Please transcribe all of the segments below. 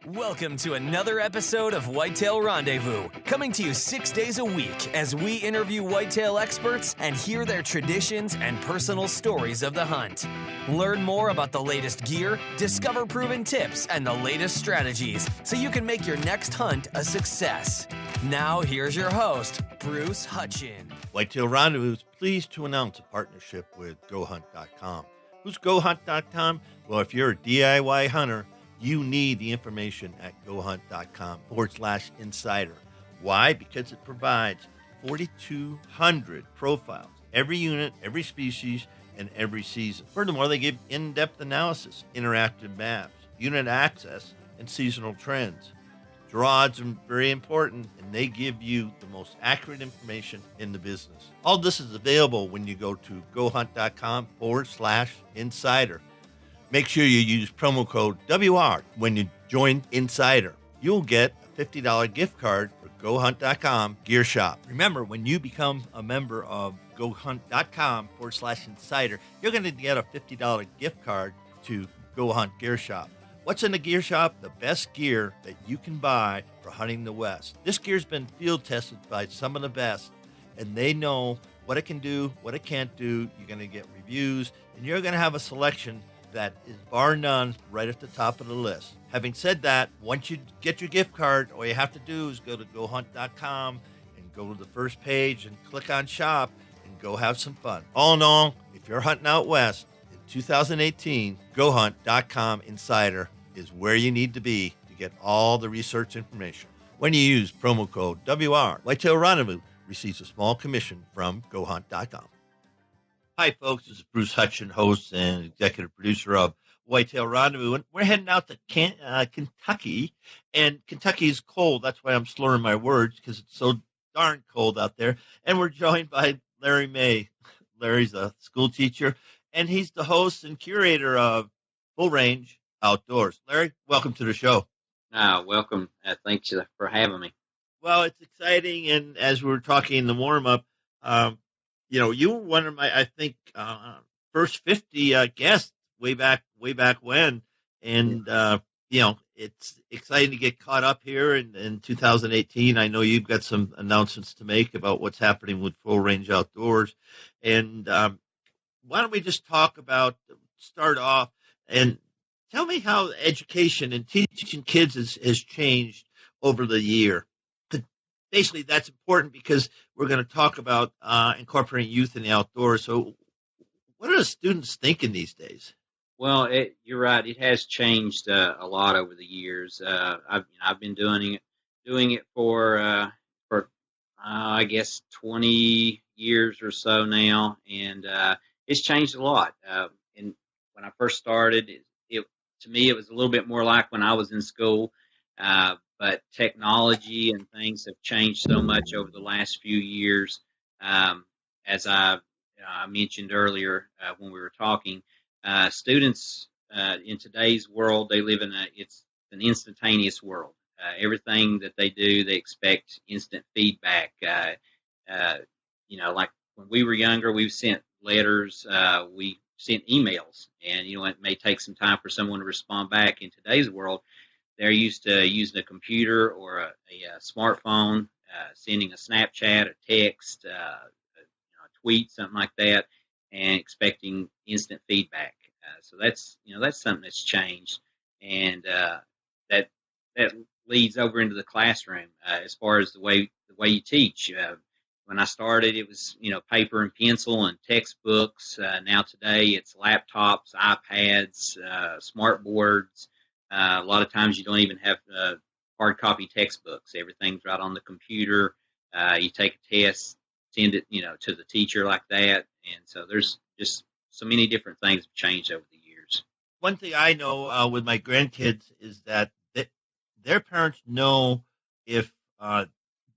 Welcome to another episode of Whitetail Rendezvous, coming to you 6 days a week as we interview whitetail experts and hear their traditions and personal stories of the hunt. Learn more about the latest gear, discover proven tips, and the latest strategies so you can make your next hunt a success. Now, here's your host, Bruce Hutchin. Whitetail Rendezvous is pleased to announce a partnership with GoHunt.com. Who's GoHunt.com? Well, if you're a DIY hunter, you need the information at GoHunt.com/insider. Why? Because it provides 4,200 profiles, every unit, every species, and every season. Furthermore, they give in-depth analysis, interactive maps, unit access, and seasonal trends. Draw odds are very important, and they give you the most accurate information in the business. All this is available when you go to GoHunt.com/insider. Make sure you use promo code WR when you join Insider. You'll get a $50 gift card for GoHunt.com Gear Shop. Remember, when you become a member of GoHunt.com/insider, you're going to get a $50 gift card to Go Hunt Gear Shop. What's in the gear shop? The best gear that you can buy for hunting the West. This gear's been field tested by some of the best, and they know what it can do, what it can't do. You're going to get reviews, and you're going to have a selection that is bar none right at the top of the list. Having said that, once you get your gift card, all you have to do is go to GoHunt.com and go to the first page and click on shop and go have some fun. All in all, if you're hunting out West in 2018, GoHunt.com Insider is where you need to be to get all the research information. When you use promo code WR, Whitetail Rendezvous receives a small commission from GoHunt.com. Hi, folks. This is Bruce Hutchin, host and executive producer of Whitetail Rendezvous. And we're heading out to Kentucky, and Kentucky is cold. That's why I'm slurring my words, because it's so darn cold out there. And we're joined by Larry May. Larry's a school teacher, and he's the host and curator of Full Range Outdoors. Larry, welcome to the show. Welcome. Thanks for having me. Well, it's exciting, and as we were talking in the warm-up, you were one of my, I think, first 50 guests way back when. And, it's exciting to get caught up here in 2018. I know you've got some announcements to make about what's happening with Full Range Outdoors. And why don't we just start off and tell me how education and teaching kids has changed over the year. Basically, that's important because we're going to talk about incorporating youth in the outdoors. So what are the students thinking these days? Well, you're right. It has changed a lot over the years. I've been doing it for I guess 20 years or so now, and it's changed a lot. And when I first started, to me it was a little bit more like when I was in school. But technology and things have changed so much over the last few years. As I mentioned earlier when we were talking, students in today's world, they live it's an instantaneous world. Everything that they do, they expect instant feedback. Like when we were younger, we sent letters, we sent emails, and it may take some time for someone to respond back. In today's world, they're used to using a computer or a smartphone, sending a Snapchat, a text, a tweet, something like that, and expecting instant feedback. So that's something that's changed, and that leads over into the classroom as far as the way you teach. When I started, it was paper and pencil and textbooks. Now today, it's laptops, iPads, smart boards. A lot of times you don't even have hard copy textbooks. Everything's right on the computer. You take a test, send it, to the teacher like that. And so there's just so many different things have changed over the years. One thing I know with my grandkids is that their parents know if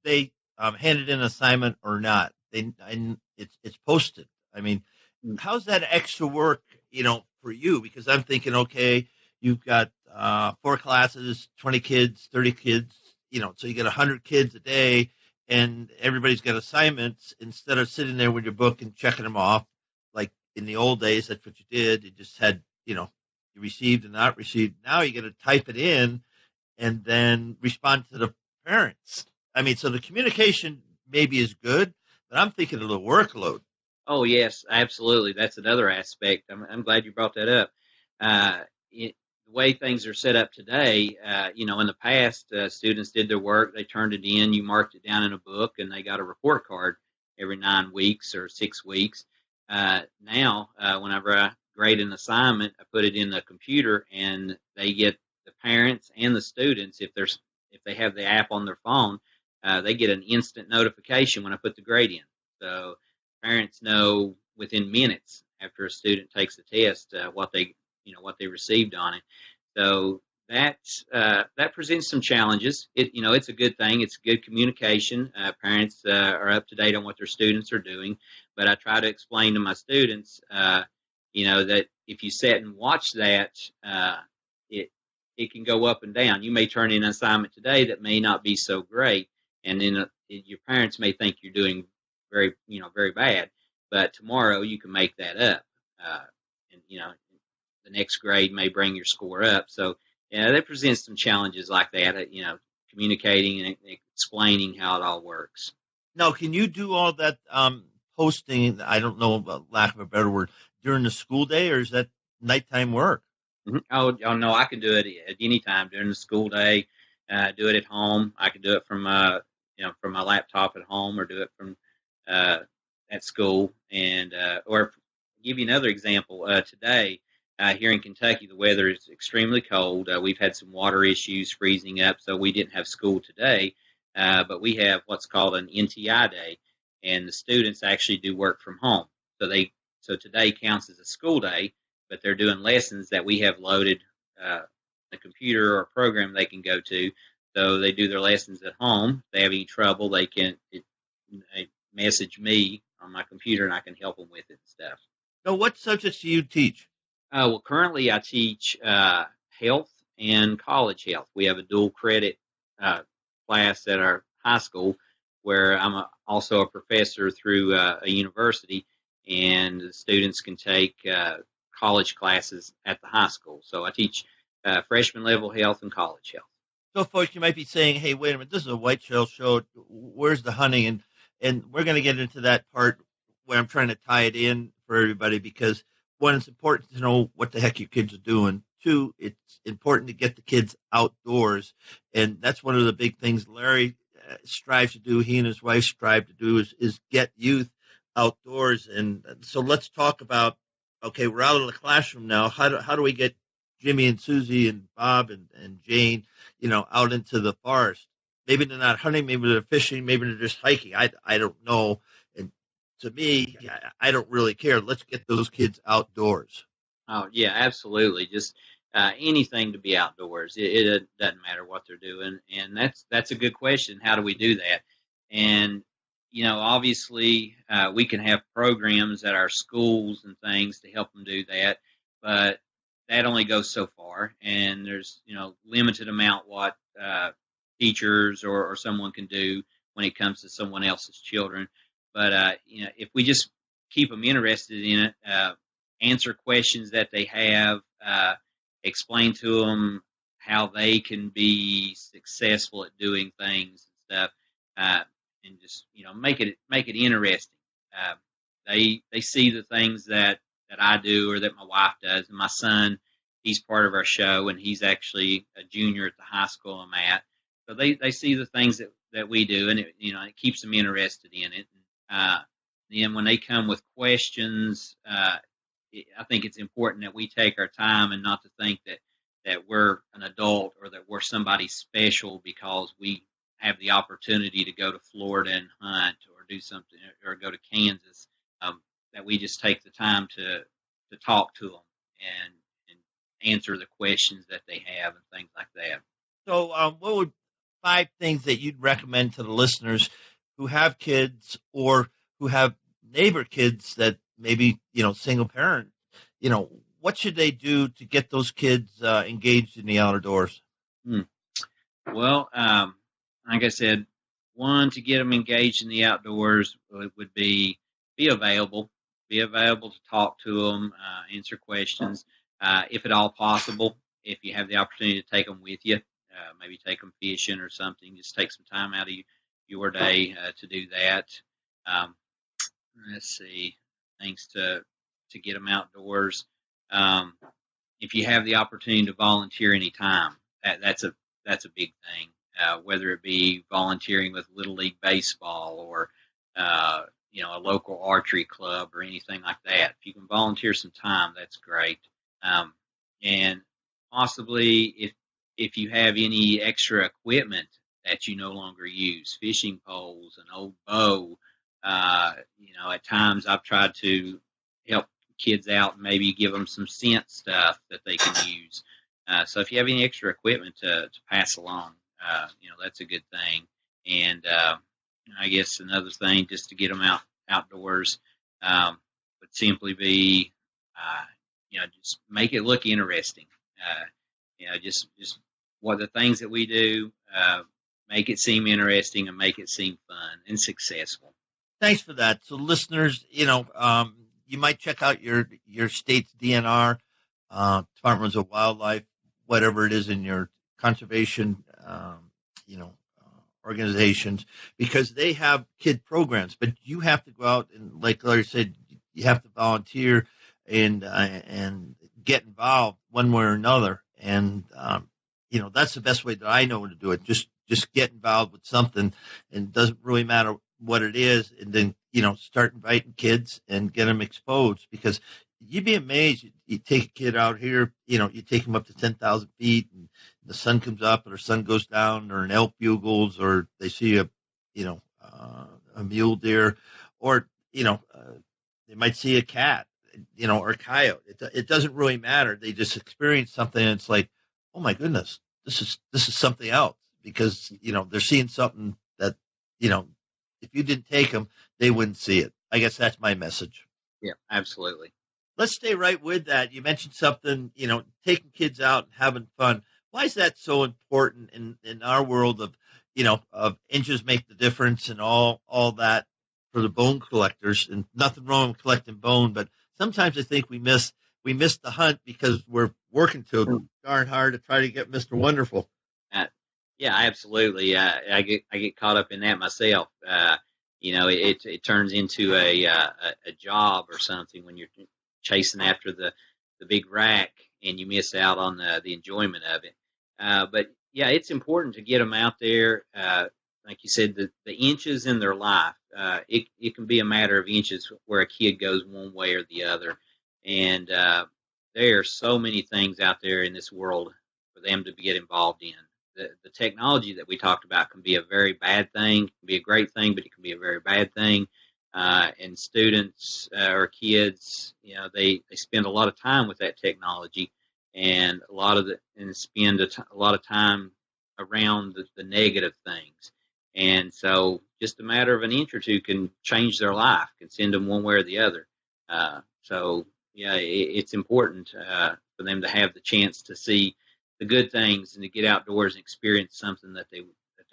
they handed in an assignment or not. It's posted. I mean, how's that extra work, for you? Because I'm thinking, okay, you've got 4 classes, 20 kids, 30 kids, so you get 100 kids a day, and everybody's got assignments. Instead of sitting there with your book and checking them off, like in the old days, that's what you did. You just had, you received and not received. Now you got to type it in, and then respond to the parents. I mean, so the communication maybe is good, but I'm thinking of the workload. Oh yes, absolutely. That's another aspect. I'm glad you brought that up. The way things are set up today, in the past, students did their work, they turned it in, you marked it down in a book, and they got a report card every 9 weeks or 6 weeks. Now, whenever I grade an assignment, I put it in the computer, and they get the parents and the students if they have the app on their phone, they get an instant notification when I put the grade in. So parents know within minutes after a student takes the test what they received on it. So that presents some challenges. It's a good thing. It's good communication. Parents are up to date on what their students are doing, but I try to explain to my students, that if you sit and watch that, it can go up and down. You may turn in an assignment today that may not be so great, and then your parents may think you're doing very bad, but tomorrow you can make that up, and the next grade may bring your score up. So yeah, that presents some challenges like that. Communicating and explaining how it all works. Now, can you do all that posting? I don't know, about lack of a better word, during the school day, or is that nighttime work? Mm-hmm. Oh no, I can do it at any time during the school day. Do it at home. I can do it from from my laptop at home, or do it from at school. And or give you another example. Today here in Kentucky, the weather is extremely cold. We've had some water issues, freezing up, so we didn't have school today. But we have what's called an NTI day, and the students actually do work from home. So today counts as a school day, but they're doing lessons that we have loaded a computer or program they can go to. So they do their lessons at home. If they have any trouble, they message me on my computer, and I can help them with it and stuff. So what subjects do you teach? Well, currently I teach health and college health. We have a dual credit class at our high school where I'm also a professor through a university, and the students can take college classes at the high school. So I teach freshman level health and college health. So, folks, you might be saying, hey, wait a minute, this is a whitetail show. Where's the hunting? And we're going to get into that part where I'm trying to tie it in for everybody because, one, it's important to know what the heck your kids are doing. Two, it's important to get the kids outdoors. And that's one of the big things Larry strives to do, he and his wife strive to do, is get youth outdoors. And so let's talk about, okay, we're out of the classroom now. How do we get Jimmy and Susie and Bob and Jane, out into the forest? Maybe they're not hunting, maybe they're fishing, maybe they're just hiking. I don't know. And to me, I don't really care. Let's get those kids outdoors. Oh, yeah, absolutely. Just anything to be outdoors. It doesn't matter what they're doing. And that's a good question. How do we do that? And, obviously we can have programs at our schools and things to help them do that. But that only goes so far. And there's, limited amount what teachers or someone can do when it comes to someone else's children. But, if we just keep them interested in it, answer questions that they have, explain to them how they can be successful at doing things and stuff, and just, make it interesting. They see the things that I do or that my wife does. And my son, he's part of our show, and he's actually a junior at the high school I'm at. So they see the things that we do, and it keeps them interested in it. Then when they come with questions, I think it's important that we take our time and not to think that we're an adult or that we're somebody special because we have the opportunity to go to Florida and hunt or do something or go to Kansas. That we just take the time to talk to them and answer the questions that they have and things like that. So what would 5 things that you'd recommend to the listeners who have kids or who have neighbor kids that maybe, single parent, what should they do to get those kids engaged in the outdoors? Well, like I said, one, to get them engaged in the outdoors would be available. Be available to talk to them, answer questions, if at all possible. If you have the opportunity to take them with you, maybe take them fishing or something. Just take some time out of your day to do that. Um, let's see, things to get them outdoors. Um, if you have the opportunity to volunteer anytime, that's a big thing. Whether it be volunteering with Little League Baseball or a local archery club or anything like that. If you can volunteer some time, that's great. And possibly if you have any extra equipment that you no longer use, fishing poles, an old bow, at times I've tried to help kids out and maybe give them some scent stuff that they can use. So if you have any extra equipment to pass along, that's a good thing. And I guess another thing just to get them outdoors would simply be, just make it look interesting. Just what the things that we do, make it seem interesting and make it seem fun and successful. Thanks for that. So listeners, you might check out your state's DNR, Department of Wildlife, whatever it is in your conservation, organizations, because they have kid programs. But you have to go out and, like Larry said, you have to volunteer and get involved one way or another. And that's the best way that I know to do it. Just get involved with something, and it doesn't really matter what it is, and then start inviting kids and get them exposed, because you'd be amazed. You take a kid out here, you take them up to 10,000 feet, and the sun comes up, or the sun goes down, or an elk bugles, or they see a mule deer, or they might see a cat, or a coyote. It doesn't really matter. They just experience something, and it's like, oh my goodness, this is something else, because they're seeing something that if you didn't take them, they wouldn't see it. I guess that's my message. Yeah, absolutely. Let's stay right with that. You mentioned something, taking kids out and having fun. Why is that so important in our world of inches make the difference and all that for the bone collectors? And nothing wrong with collecting bone, but sometimes I think we miss the hunt because we're working too darn hard to try to get Mr. Wonderful. Yeah, absolutely. I get caught up in that myself. It turns into a job or something when you're chasing after the big rack and you miss out on the enjoyment of it. But yeah, it's important to get them out there. Like you said, the inches in their life, it can be a matter of inches where a kid goes one way or the other. And there are so many things out there in this world for them to get involved in. The technology that we talked about can be a very bad thing, can be a great thing, but it can be a very bad thing. And students or kids, they spend a lot of time with that technology, and spend a lot of time around the negative things. And so just a matter of an inch or two can change their life, can send them one way or the other. So yeah, it's important for them to have the chance to see the good things and to get outdoors and experience something that they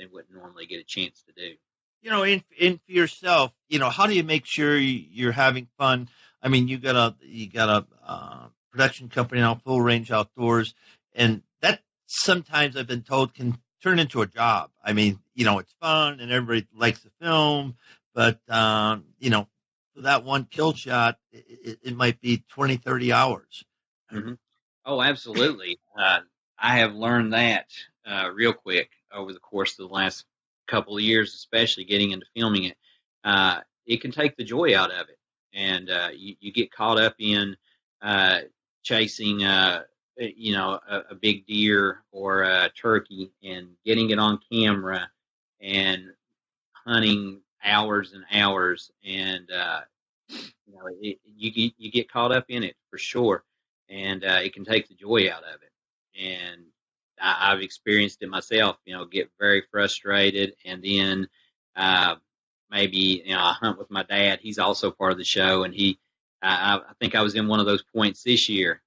wouldn't normally get a chance to do. In for yourself, how do you make sure you're having fun? I mean, you got a production company now, Full Range Outdoors, and that sometimes I've been told can turn into a job. I mean, it's fun and everybody likes the film, but for that one kill shot, it might be 20, 30 hours. Mm-hmm. Oh, absolutely. I have learned that real quick over the course of the last couple of years, especially getting into filming it. It can take the joy out of it, and you get caught up in chasing, a big deer or a turkey and getting it on camera and hunting hours and hours, and you get caught up in it for sure, and it can take the joy out of it. And I've experienced it myself, get very frustrated. And then maybe, I hunt with my dad. He's also part of the show. And I think I was in one of those points this year.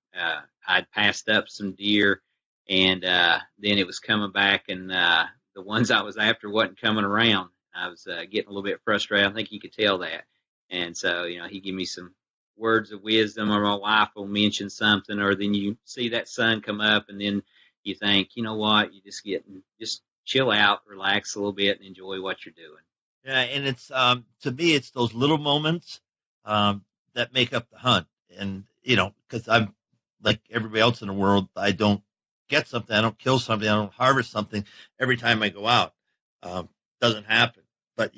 I'd passed up some deer, and then it was coming back, and the ones I was after wasn't coming around. I was getting a little bit frustrated. I think he could tell that. And so, he gave me some words of wisdom, or my wife will mention something, or then you see that sun come up, and then you think, you know what, you just chill out, relax a little bit, and enjoy what you're doing. Yeah, and it's to me, it's those little moments that make up the hunt. And because I'm like everybody else in the world, I don't get something, I don't kill something, I don't harvest something every time I go out. Um, doesn't happen. But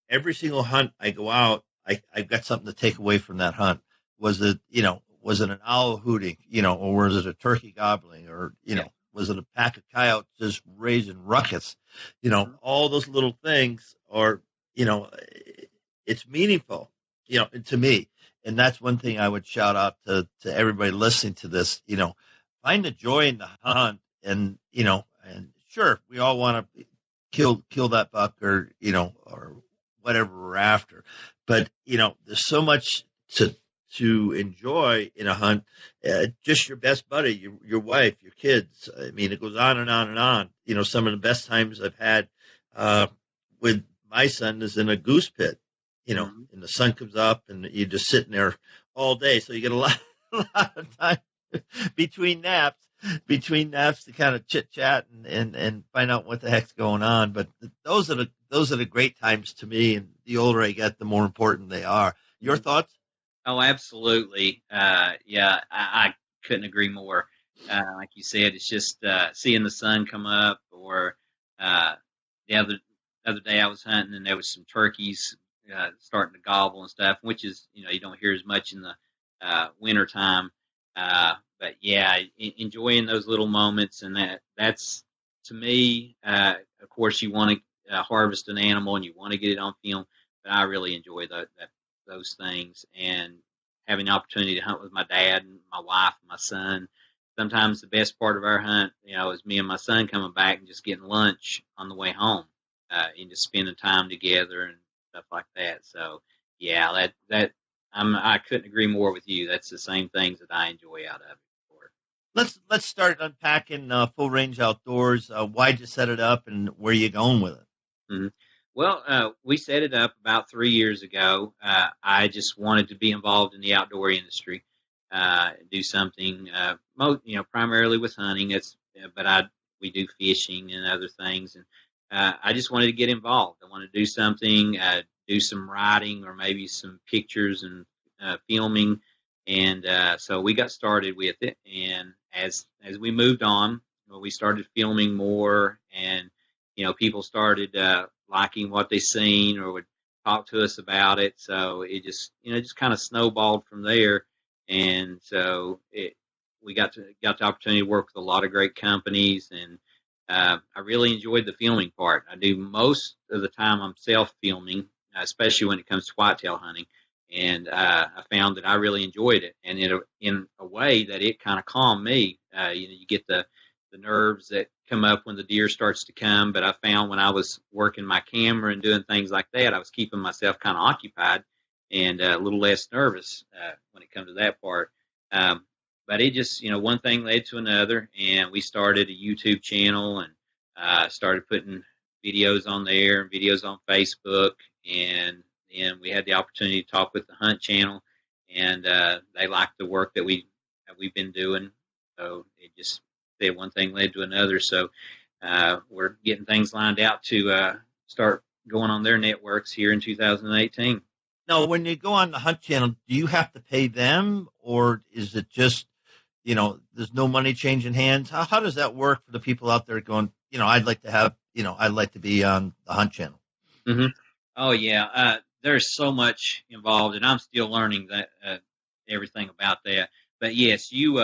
every single hunt I go out, I've got something to take away from that hunt. Was it an owl hooting, or was it a turkey gobbling, or was it a pack of coyotes just raising ruckus? All those little things are it's meaningful, to me. And that's one thing I would shout out to everybody listening to this, find the joy in the hunt. And, and sure, we all want to kill that buck or whatever we're after. But, there's so much to enjoy in a hunt, just your best buddy, your wife, your kids. I mean, it goes on and on and on. Some of the best times I've had with my son is in a goose pit, and the sun comes up and you're just sitting there all day. So you get a lot of time between naps to kind of chit chat and find out what the heck's going on. But those are the great times to me. And the older I get, the more important they are. Your thoughts? Oh, absolutely. Yeah, I couldn't agree more. Like you said, it's just seeing the sun come up, or the other day I was hunting and there was some turkeys starting to gobble and stuff, which is, you don't hear as much in the winter time. But yeah, enjoying those little moments, and that's to me, of course, you want to harvest an animal and you want to get it on film, but I really enjoy those things, and having the opportunity to hunt with my dad and my wife and my son. Sometimes the best part of our hunt, is me and my son coming back and just getting lunch on the way home, and just spending time together and stuff like that. So yeah, I couldn't agree more with you. That's the same things that I enjoy out of it. Let's start unpacking Full Range Outdoors. Why'd you set it up, and where are you going with it? Mm-hmm. Well, we set it up about 3 years ago. I just wanted to be involved in the outdoor industry, do something, primarily with hunting. But we do fishing and other things, and I just wanted to get involved. I wanted to do something, do some writing or maybe some pictures and filming, and so we got started with it. And as we moved on, we started filming more, and people started liking what they seen or would talk to us about it. So it just kind of snowballed from there. And so we got the opportunity to work with a lot of great companies, and I really enjoyed the filming part. I do most of the time I'm self-filming, especially when it comes to whitetail hunting. And I found that I really enjoyed it, and in a way that it kind of calmed me. You get the nerves that come up when the deer starts to come, but I found when I was working my camera and doing things like that, I was keeping myself kind of occupied and a little less nervous when it comes to that part. But it just, one thing led to another, and we started a YouTube channel and started putting videos on there and videos on Facebook, and then we had the opportunity to talk with the Hunt channel, and they liked the work that we've been doing. So it just said one thing led to another. So we're getting things lined out to start going on their networks here in 2018. Now, when you go on the Hunt channel, do you have to pay them, or is it just, there's no money changing hands? How does that work for the people out there going, I'd like to be on the Hunt channel? Mm-hmm. Oh, yeah. There's so much involved, and I'm still learning that everything about that. But yes, you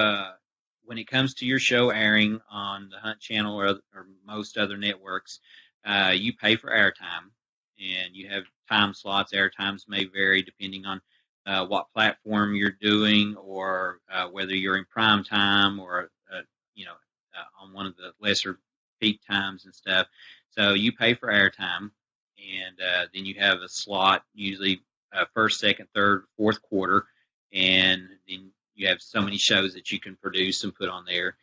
when it comes to your show airing on the Hunt channel or most other networks, you pay for airtime, and you have time slots. Air times may vary depending on what platform you're doing, or whether you're in prime time or on one of the lesser peak times and stuff. So you pay for airtime, and then you have a slot, usually first, second, third, fourth quarter, and then you have so many shows that you can produce and put on there.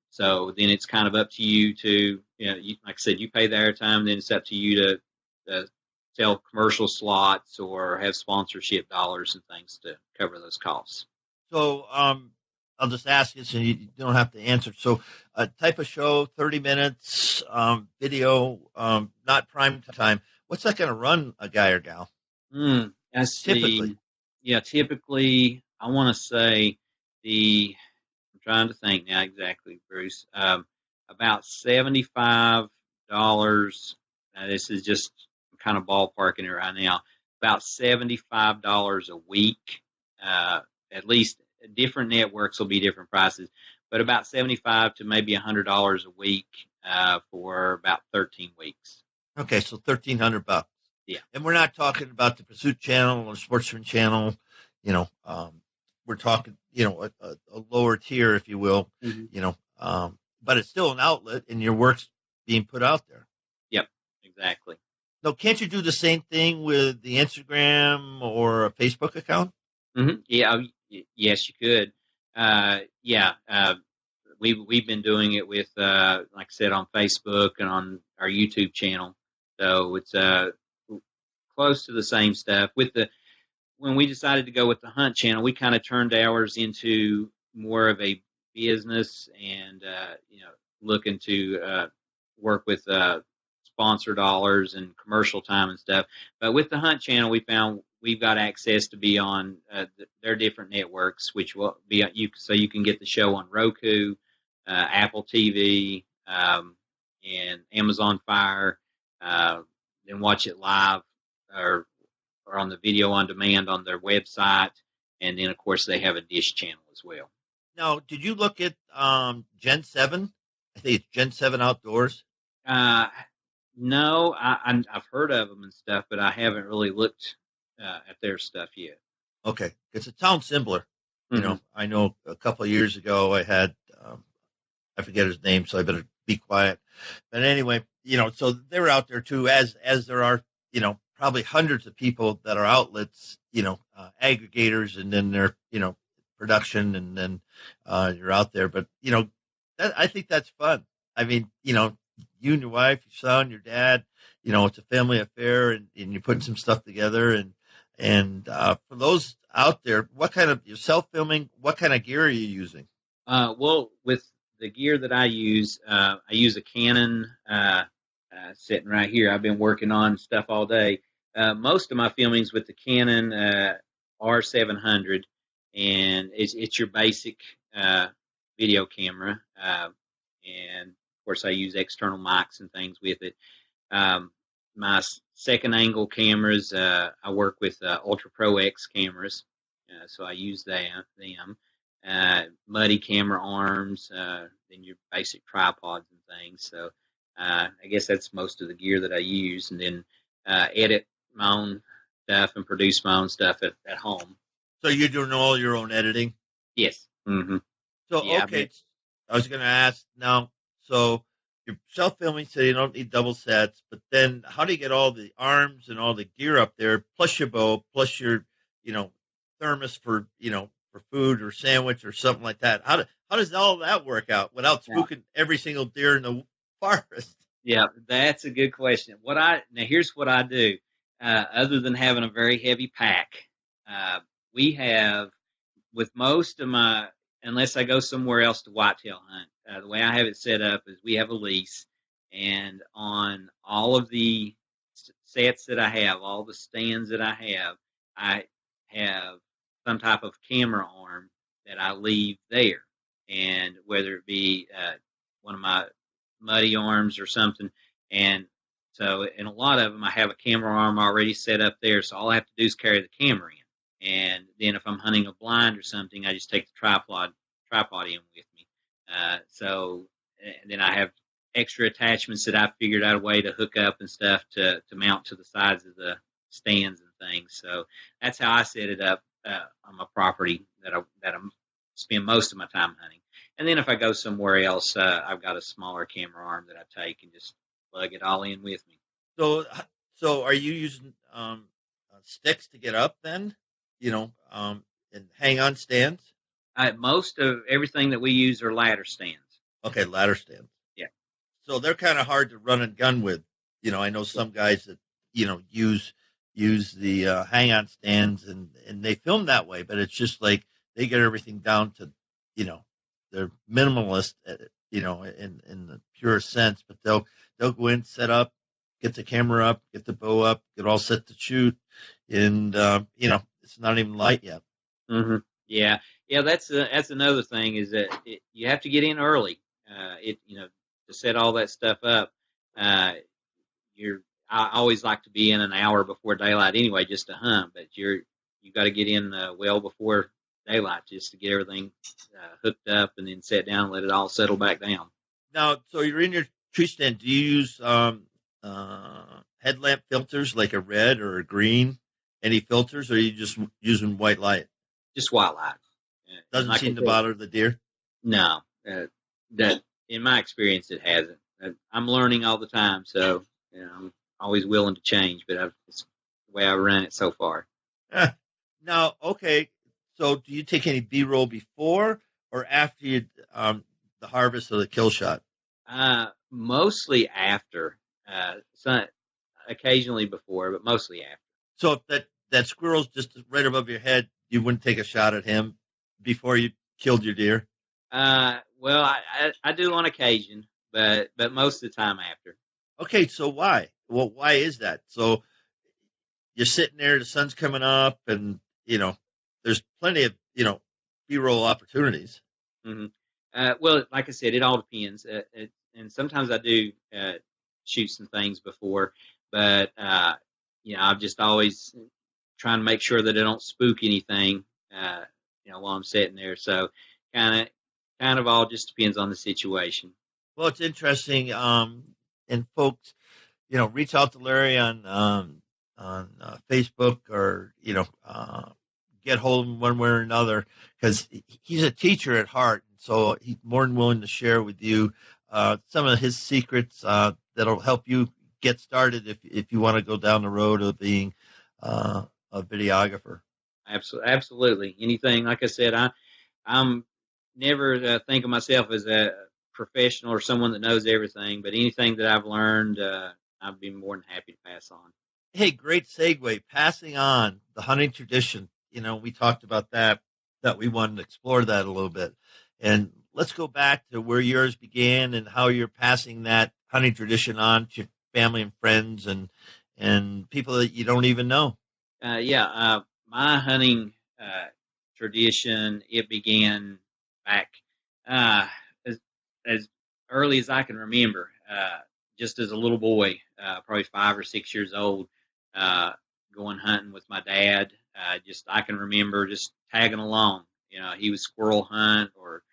So then it's kind of up to you to, like I said, you pay the airtime, then it's up to you to sell commercial slots or have sponsorship dollars and things to cover those costs. So I'll just ask you, so you don't have to answer. So, type of show, 30 minutes, video, not prime time. What's that going to run a guy or gal? Let's see. Typically. Yeah, typically, I want to say I'm trying to think now exactly, Bruce. About $75. This is just kind of ballparking it right now. About $75 a week. At least different networks will be different prices, but about $75 to maybe $100 a week for about 13 weeks. Okay, so $1,300. Yeah, and we're not talking about the Pursuit Channel or Sportsman Channel. We're talking, a lower tier, if you will. But it's still an outlet, and your work's being put out there. Yep, exactly. Now, can't you do the same thing with the Instagram or a Facebook account? Mm-hmm. Yeah, yes, you could. We've been doing it with, like I said, on Facebook and on our YouTube channel. So it's close to the same stuff. When we decided to go with the Hunt channel, we kind of turned ours into more of a business and looking to work with sponsor dollars and commercial time and stuff. But with the Hunt channel, we found we've got access to be on their different networks, which will be so you can get the show on Roku, Apple TV, and Amazon Fire. Then watch it live or on the video on demand on their website, and then of course they have a Dish channel as well. Now, did you look at Gen 7? I think it's Gen 7 Outdoors. No, I've heard of them and stuff, but I haven't really looked at their stuff yet. Okay, because it sounds similar. Mm-hmm. I know a couple of years ago I had, I forget his name, so I better be quiet. But anyway, so they were out there too, as there are, probably hundreds of people that are outlets, aggregators, and then they're, production, and then you're out there. But, I think that's fun. I mean, you and your wife, your son, your dad, it's a family affair, and you're putting some stuff together. And for those out there, what kind of self-filming, what kind of gear are you using? Well, with the gear that I use a Canon sitting right here. I've been working on stuff all day. Most of my filming's with the Canon R700, and it's your basic video camera. And of course, I use external mics and things with it. My second angle cameras, I work with Ultra Pro X cameras, so I use them. Muddy camera arms, then your basic tripods and things. So I guess that's most of the gear that I use, and then edit my own stuff and produce my own stuff at home. So you're doing all your own editing? Yes. Mm-hmm. So, yeah, okay, I was going to ask now, so you're self-filming, so you don't need double sets, but then how do you get all the arms and all the gear up there, plus your bow, plus your, thermos for, for food or sandwich or something like that? How does all that work out without spooking every single deer in the forest? Yeah, that's a good question. Now here's what I do. Other than having a very heavy pack, we have, with most of my, unless I go somewhere else to whitetail hunt, the way I have it set up is we have a lease, and on all of the sets that I have, all the stands that I have some type of camera arm that I leave there. And whether it be one of my muddy arms or something. And so in a lot of them, I have a camera arm already set up there. So all I have to do is carry the camera in. And then if I'm hunting a blind or something, I just take the tripod in with me. And then I have extra attachments that I've figured out a way to hook up and stuff to mount to the sides of the stands and things. So that's how I set it up on my property that I spend most of my time hunting. And then if I go somewhere else, I've got a smaller camera arm that I take and just plug it all in with me. So are you using sticks to get up then? And hang on stands? Most of everything that we use are ladder stands. Okay, ladder stands. Yeah. So they're kind of hard to run and gun with. I know some guys that, use the hang on stands and they film that way, but it's just like they get everything down to, they're minimalist, in the pure sense, but they'll go in, set up, get the camera up, get the bow up, get all set to shoot, and it's not even light yet. Mm-hmm. Yeah, yeah. That's another thing is that you have to get in early. To set all that stuff up. I always like to be in an hour before daylight anyway, just to hunt. But you got to get in well before daylight just to get everything hooked up, and then sit down and let it all settle back down. Now, so you're in your tree stand. Do you use headlamp filters like a red or a green? Any filters, or are you just using white light? Just white light. Doesn't seem to bother the deer? No. That in my experience, it hasn't. I'm learning all the time, so I'm always willing to change, but it's the way I run it so far. Now, okay, so do you take any B-roll before or after the harvest or the kill shot? Mostly after. Occasionally before, but mostly after. So if that squirrel's just right above your head, you wouldn't take a shot at him before you killed your deer? Well, I do on occasion, but most of the time after. Okay, so why? Well, why is that? So you're sitting there, the sun's coming up, and there's plenty of B-roll opportunities. Mm-hmm. Well, like I said, it all depends, and sometimes I do shoot some things before, but I'm just always trying to make sure that I don't spook anything, while I'm sitting there. So kind of all just depends on the situation. Well, it's interesting. And folks, reach out to Larry on Facebook, or get hold of him one way or another, because he's a teacher at heart. So he's more than willing to share with you some of his secrets that'll help you get started if you want to go down the road of being a videographer. Absolutely. Anything, like I said, I'm never think of myself as a professional or someone that knows everything, but anything that I've learned, I'd be more than happy to pass on. Hey, great segue. Passing on the hunting tradition. We talked about that we wanted to explore that a little bit. And let's go back to where yours began and how you're passing that hunting tradition on to family and friends and people that you don't even know. My hunting tradition, it began back as early as I can remember, just as a little boy, probably 5 or 6 years old, going hunting with my dad. I can remember just tagging along. He would squirrel hunt or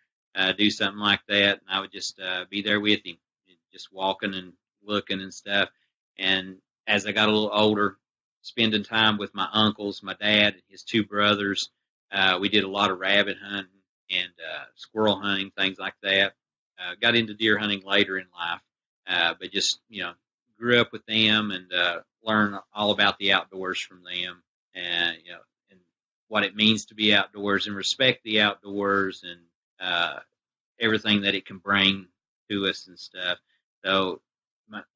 do something like that, and I would just be there with him, just walking and looking and stuff. And as I got a little older, spending time with my uncles, my dad, and his 2 brothers, we did a lot of rabbit hunting and squirrel hunting, things like that. Got into deer hunting later in life, but just grew up with them and learned all about the outdoors from them, and and what it means to be outdoors and respect the outdoors and everything that it can bring to us and stuff. So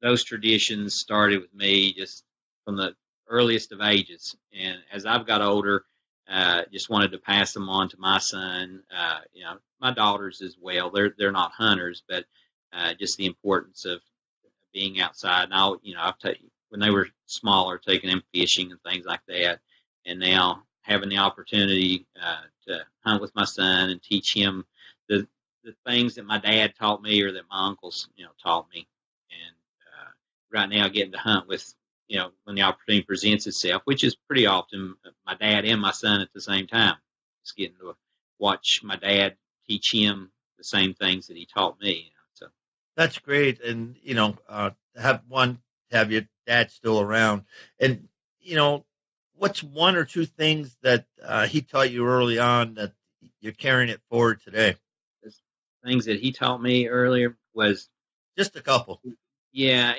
those traditions started with me just from the earliest of ages, and as I've got older, just wanted to pass them on to my son, my daughters as well. They're not hunters, but just the importance of being outside. Now, when they were smaller, taking them fishing and things like that, and now having the opportunity to hunt with my son and teach him the things that my dad taught me or that my uncles, taught me. And right now, getting to hunt with, when the opportunity presents itself, which is pretty often, my dad and my son at the same time. Just getting to watch my dad teach him the same things that he taught me. So that's great, and have your dad still around, and what's 1 or 2 things that he taught you early on that you're carrying it forward today? Things that he taught me earlier was just a couple. Yeah,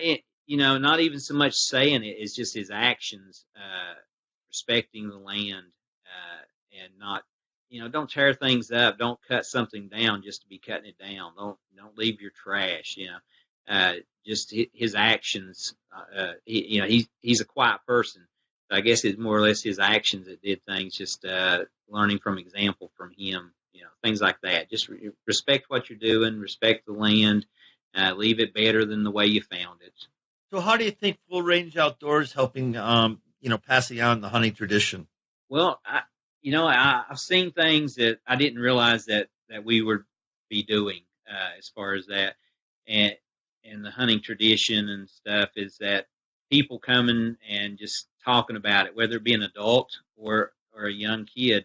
not even so much saying it, it's just his actions, respecting the land, and not, don't tear things up. Don't cut something down just to be cutting it down. Don't leave your trash. Just his actions. He's a quiet person. So I guess it's more or less his actions that did things. Just learning from example from him things like that. Just respect what you're doing, respect the land, leave it better than the way you found it. So how do you think Full Range Outdoors helping, passing on the hunting tradition? Well, I've seen things that I didn't realize that we would be doing as far as that, and the hunting tradition and stuff is that people coming and just talking about it, whether it be an adult or a young kid,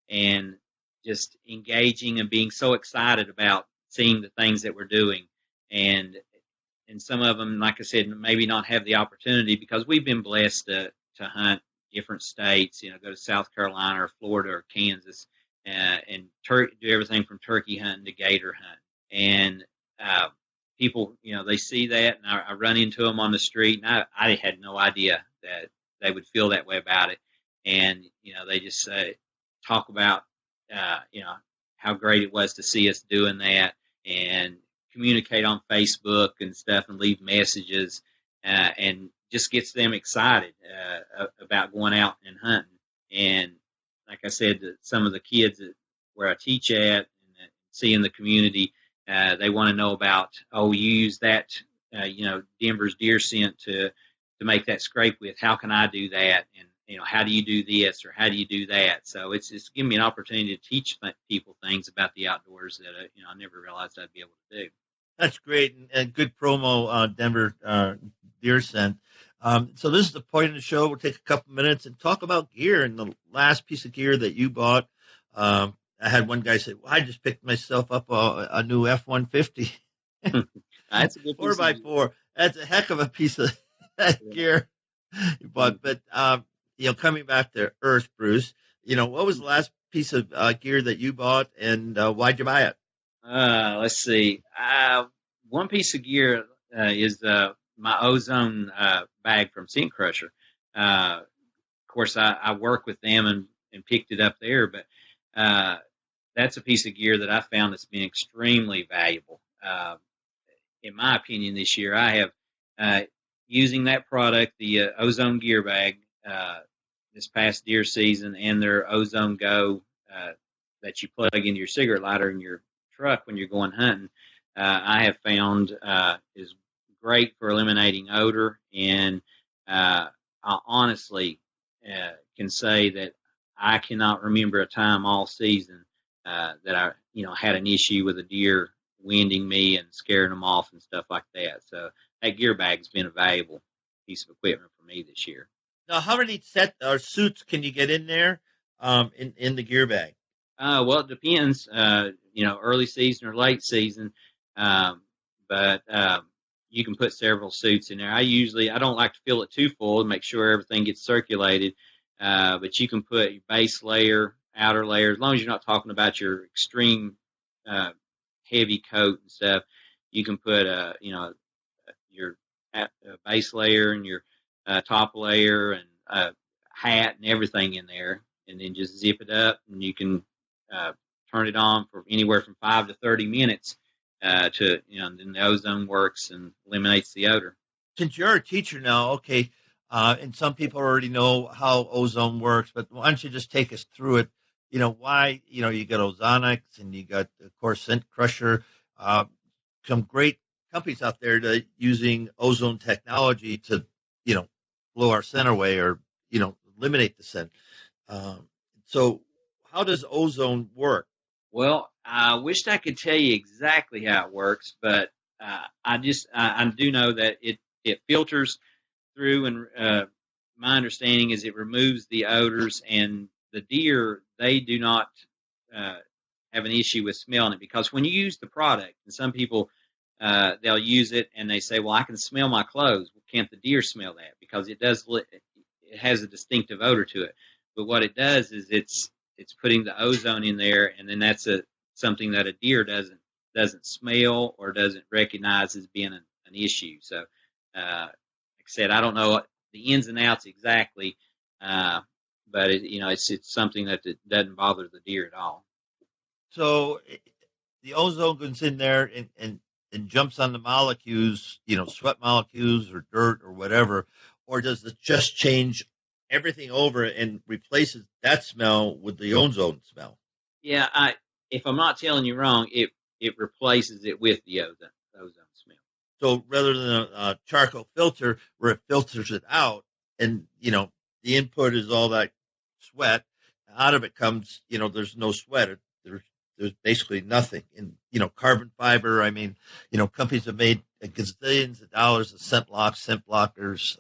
and just engaging and being so excited about seeing the things that we're doing, and some of them, like I said, maybe not have the opportunity because we've been blessed to hunt different states, go to South Carolina or Florida or Kansas, and do everything from turkey hunting to gator hunting. And people, they see that, and I run into them on the street, and I had no idea that they would feel that way about it. And, they just talk about, how great it was to see us doing that, and communicate on Facebook and stuff and leave messages, and just gets them excited about going out and hunting. And like I said, some of the kids where I teach at and seeing the community, they want to know about, you use that, Denver's deer scent to make that scrape with. How can I do that? And, how do you do this or how do you do that? So it's giving me an opportunity to teach people things about the outdoors that, I never realized I'd be able to do. That's great and good promo, Denver deer scent. So this is the point of the show. We'll take a couple minutes and talk about gear and the last piece of gear that you bought. I had one guy say, well, I just picked myself up a new F-150. That's a good 4x4. That's a heck of a piece of gear you bought. But, coming back to Earth, Bruce, what was the last piece of gear that you bought and why'd you buy it? Let's see. One piece of gear is my ozone bag from Scent Crusher. Of course, I work with them and picked it up there, but that's a piece of gear that I found that's been extremely valuable. In my opinion, this year, I have using that product, the Ozone gear bag, this past deer season, and their Ozone Go that you plug into your cigarette lighter in your truck when you're going hunting, I have found is great for eliminating odor. And I honestly can say that I cannot remember a time all season that I, had an issue with a deer winding me and scaring them off and stuff like that. So that gear bag's been a valuable piece of equipment for me this year. Now, how many suits can you get in there in the gear bag? Well, it depends, early season or late season. But you can put several suits in there. I don't like to fill it too full to make sure everything gets circulated. But you can put your base layer, outer layer, as long as you're not talking about your extreme heavy coat and stuff. You can put, your base layer and your top layer and hat and everything in there, and then just zip it up, and you can turn it on for anywhere from 5 to 30 minutes to, and then the ozone works and eliminates the odor. Since you're a teacher now, okay, and some people already know how ozone works, but why don't you just take us through it? Why, you got Ozonics and you got, of course, Scent Crusher, some great companies out there that using ozone technology to, blow our scent away or, eliminate the scent. So how does ozone work? Well, I wished I could tell you exactly how it works, but I do know that it filters through, and my understanding is it removes the odors, and the deer, they do not have an issue with smelling it, because when you use the product, and some people, they'll use it and they say, well, I can smell my clothes. Well, can't the deer smell that? Because it has a distinctive odor to it. But what it does is it's putting the ozone in there, and then that's something that a deer doesn't smell or doesn't recognize as being an issue. So, like I said, I don't know the ins and outs exactly, but it's something that doesn't bother the deer at all. So the ozone goes in there and jumps on the molecules, sweat molecules or dirt or whatever, or does it just change everything over and replaces that smell with the ozone smell? Yeah, if I'm not telling you wrong, it replaces it with the ozone smell. So rather than a charcoal filter where it filters it out, and the input is all that sweat, out of it comes, there's no sweat. There's basically nothing. And carbon fiber. I mean, companies have made gazillions of dollars of scent locks, scent blockers,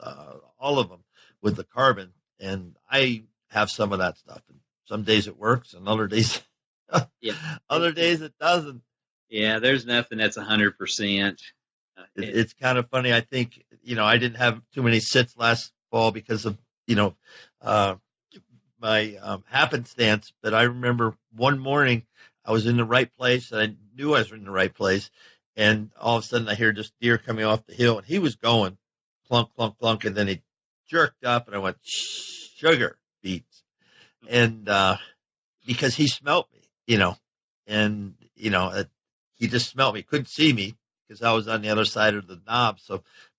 all of them with the carbon. And I have some of that stuff. And some days it works, and other days, other days it doesn't. Yeah, there's nothing that's 100%. It's kind of funny. I think, I didn't have too many sits last fall because of, my happenstance. But I remember one morning I was in the right place, and I knew I was in the right place. And all of a sudden I hear this deer coming off the hill, and he was going clunk, clunk, clunk. And then he jerked up, and I went, sugar beets. And because he smelt me, and, he just smelt me, couldn't see me, because I was on the other side of the knob.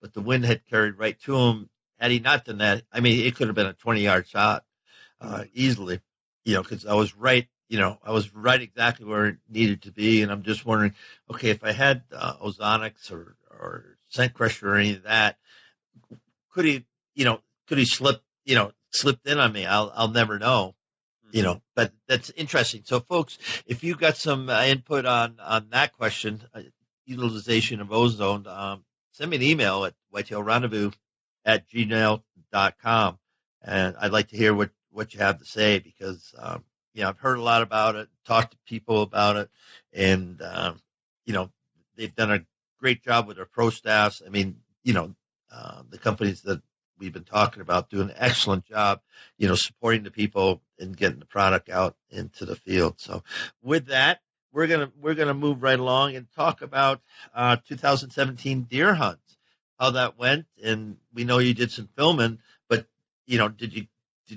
But the wind had carried right to him. Had he not done that, I mean, it could have been a 20-yard shot easily, because I was right, I was right exactly where it needed to be. And I'm just wondering, okay, if I had ozonics or scent crusher or any of that, could he slipped in on me? I'll never know. But that's interesting. So, folks, if you got some input on that question, utilization of ozone, send me an email at whitetailrendezvous@gmail.com. And I'd like to hear what you have to say, because, I've heard a lot about it, talked to people about it, and, they've done a great job with their pro staffs. I mean, the companies that we've been talking about do an excellent job, supporting the people and getting the product out into the field. So with that, we're gonna move right along and talk about 2017 deer hunts, how that went. And we know you did some filming, but did you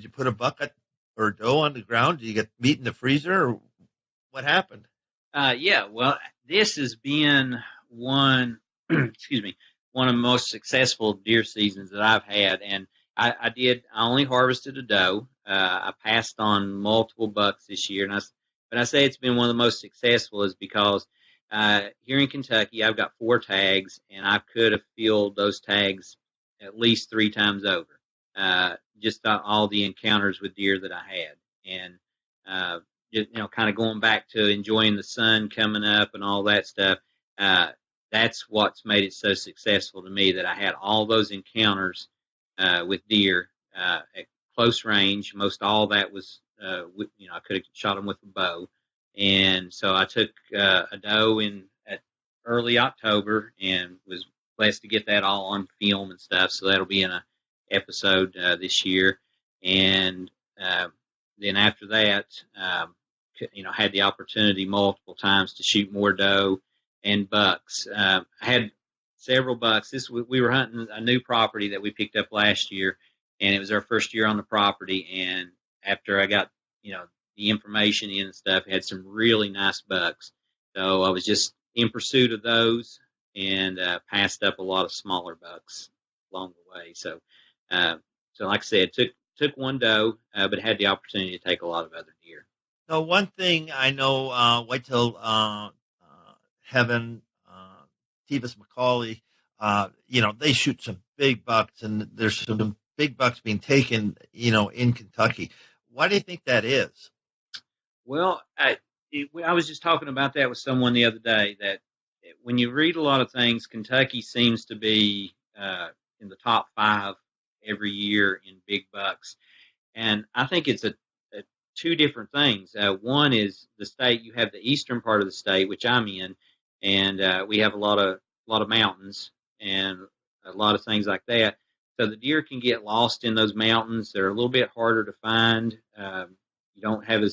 put a buck or doe on the ground? Did you get meat in the freezer, or what happened? Yeah, well, this has been one of the most successful deer seasons that I've had. And I only harvested a doe. I passed on multiple bucks this year. But I say it's been one of the most successful is because here in Kentucky, I've got 4 tags, and I could have filled those tags at least 3 times over. Just all the encounters with deer that I had. And, kind of going back to enjoying the sun coming up and all that stuff. That's what's made it so successful to me, that I had all those encounters with deer at close range. Most all that was, I could have shot them with a bow. And so I took a doe at early October and was blessed to get that all on film and stuff. So that'll be in an episode this year. And then after that, had the opportunity multiple times to shoot more doe and bucks. I had several bucks. We were hunting a new property that we picked up last year, and it was our first year on the property. And after I got, the information in and stuff, had some really nice bucks. So I was just in pursuit of those, and passed up a lot of smaller bucks along the way. So like I said, took one doe, but had the opportunity to take a lot of other deer. So one thing I know, Whitetail Heaven, Tevis McCauley, they shoot some big bucks, and there's some big bucks being taken, in Kentucky. Why do you think that is? Well, I was just talking about that with someone the other day, that when you read a lot of things, Kentucky seems to be in the top 5 every year in big bucks. And I think it's two different things. One is the state. You have the eastern part of the state, which I'm in, and we have a lot of mountains and a lot of things like that. So the deer can get lost in those mountains. They're a little bit harder to find. You don't have a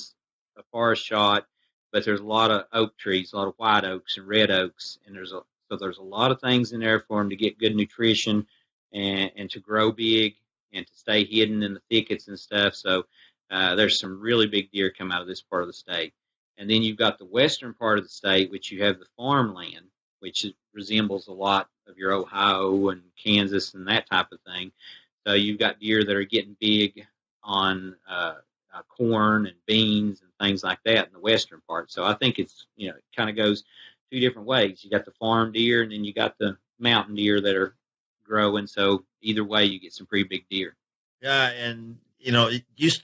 forest shot, but there's a lot of oak trees, a lot of white oaks and red oaks, and there's a lot of things in there for them to get good nutrition and to grow big and to stay hidden in the thickets and stuff. So there's some really big deer come out of this part of the state. And then you've got the western part of the state, which you have the farmland, which resembles a lot of your Ohio and Kansas and that type of thing. So you've got deer that are getting big on corn and beans and things like that in the western part. So I think it's, it kind of goes two different ways. You got the farm deer, and then you got the mountain deer that are growing. So either way, you get some pretty big deer. Yeah, and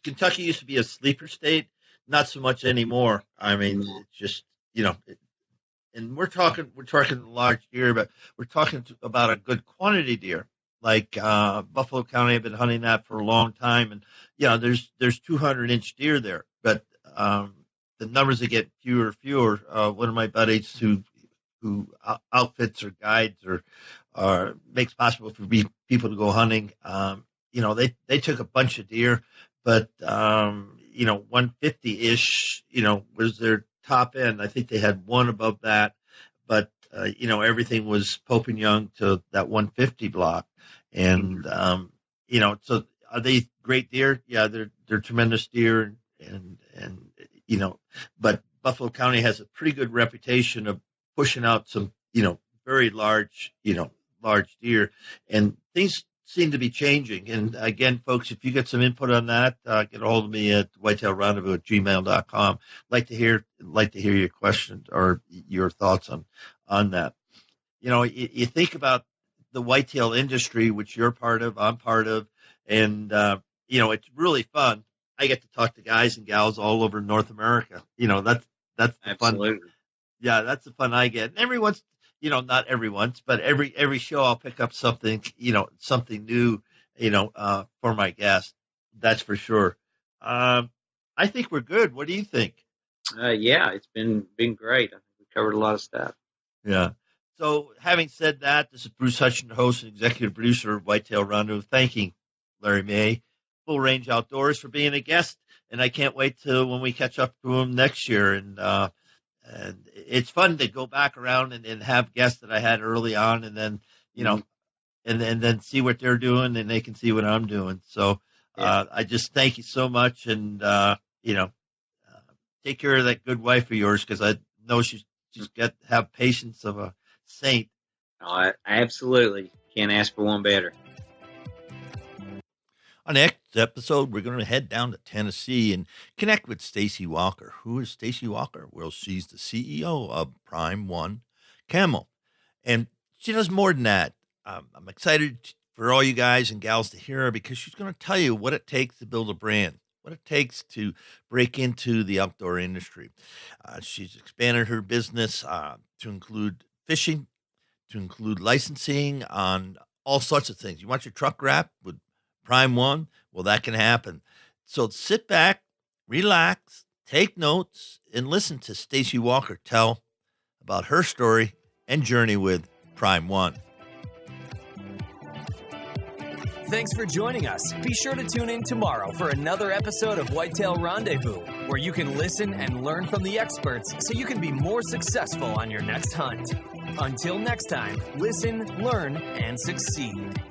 Kentucky used to be a sleeper state, not so much anymore. I mean, it's just and we're talking large deer, but we're talking about a good quantity deer. Like Buffalo County, I've been hunting that for a long time, and there's 200-inch deer there, but the numbers are getting fewer and fewer. One of my buddies who outfits or guides or makes possible for people to go hunting, they took a bunch of deer, but 150-ish, was their top end. I think they had one above that, but everything was Pope and Young to that 150 block. And, so are they great deer? Yeah, they're tremendous deer. And but Buffalo County has a pretty good reputation of pushing out some, very large deer, and things seem to be changing. And again, folks, if you get some input on that, get a hold of me at whitetailrendezvous@gmail.com. Like to hear your questions or your thoughts on that. You think about the whitetail industry, which you're part of, I'm part of, and it's really fun. I get to talk to guys and gals all over North America. That's the Absolutely. fun. Yeah, that's the fun I get. And every once, not every once, but every show I'll pick up something, something new, for my guest. That's for sure. I think we're good. What do you think? Yeah, it's been great. I think we covered a lot of stuff. Yeah. So having said that, this is Bruce Hutchin, host and executive producer of Whitetail Rendezvous, thanking Larry May, Full Range Outdoors, for being a guest. And I can't wait till when we catch up to him next year. And it's fun to go back around and have guests that I had early on, and then, and then see what they're doing, and they can see what I'm doing. So I just thank you so much. And, take care of that good wife of yours, because I know she's got to have patience of a saint. Oh, absolutely. Can't ask for one better. On the next episode, we're going to head down to Tennessee and connect with Stacy Walker. Who is Stacy Walker? Well, she's the CEO of Prime One Camo, and she does more than that. I'm excited for all you guys and gals to hear her, because she's going to tell you what it takes to build a brand, what it takes to break into the outdoor industry. She's expanded her business to include fishing, to include licensing on all sorts of things. You want your truck wrapped with Prime One? Well, that can happen. So sit back, relax, take notes, and listen to Stacy Walker tell about her story and journey with Prime One. Thanks for joining us. Be sure to tune in tomorrow for another episode of Whitetail Rendezvous, where you can listen and learn from the experts so you can be more successful on your next hunt. Until next time, listen, learn, and succeed.